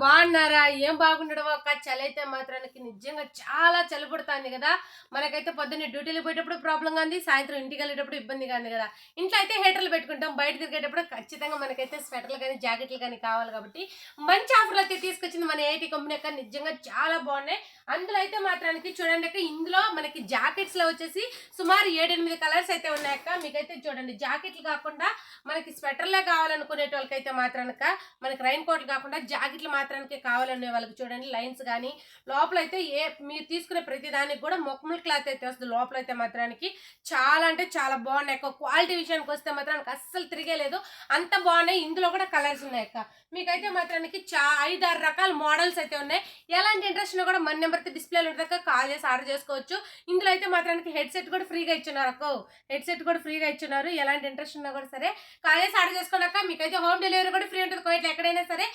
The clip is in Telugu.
బాగున్నారా? ఏం బాగుండడం అక్క, చలి అయితే మాత్రానికి నిజంగా చాలా చలి పుడుతుంది కదా. మనకైతే పొద్దున్నే డ్యూటీలకు పోయేటప్పుడు ప్రాబ్లంగా ఉంది, సాయంత్రం ఇంటికి వెళ్ళేటప్పుడు ఇబ్బందిగా ఉంది కదా. ఇంట్లో అయితే హీటర్లు పెట్టుకుంటాం, బయట తిరిగేటప్పుడు ఖచ్చితంగా మనకైతే స్వెటర్లు కానీ జాకెట్లు కానీ కావాలి కాబట్టి మంచి ఆఫర్లు అయితే తీసుకొచ్చింది మన ఏఐటీ కంపెనీ అక్క. నిజంగా చాలా బాగున్నాయి. అందులో అయితే మాత్రానికి చూడండి అక్క, ఇందులో మనకి జాకెట్స్ లో వచ్చేసి సుమారు 7-8 కలర్స్ అయితే ఉన్నాయక్క. మీకైతే చూడండి, జాకెట్లు కాకుండా మనకి స్వెటర్లే కావాలనుకునే వాళ్ళకైతే మాత్రానిక, మనకి రైన్ కోట్లు కాకుండా జాకెట్లు మాత్రానికి కావాలనే వాళ్ళకి చూడండి, లైన్స్ కానీ లోపలైతే మీరు తీసుకునే ప్రతి దానికి కూడా మొక్కముల్ క్లాత్ అయితే వస్తుంది. లోపలైతే మాత్రానికి చాలా అంటే చాలా బాగున్నాయి అక్క. క్వాలిటీ విషయానికి వస్తే మాత్రానికి అస్సలు తిరిగేలేదు, అంత బాగున్నాయి. ఇందులో కూడా కలర్స్ ఉన్నాయి అక్క. మీకైతే మాత్రానికి 5-6 రకాల మోడల్స్ అయితే ఉన్నాయి. ఎలాంటి ఇంట్రెస్ట్ ఉన్నా కూడా మన నెంబర్ అయితే డిస్ప్లేలో ఉంటుంది, కాల్ చేసి ఆర్డర్ చేసుకోవచ్చు. ఇందులో అయితే మాత్రానికి హెడ్ సెట్ కూడా ఫ్రీగా ఇచ్చున్నారు అక్క. హెడ్ సెట్ కూడా ఫ్రీగా ఇచ్చున్నారు. ఎలాంటి ఇంట్రెస్ట్ ఉన్నా కూడా సరే కాల్ చేసి ఆర్డర్ చేసుకున్నాక మీకైతే హోమ్ డెలివరీ కూడా ఫ్రీ ఉంటుంది. కోయిట్లో ఎక్కడైనా సరే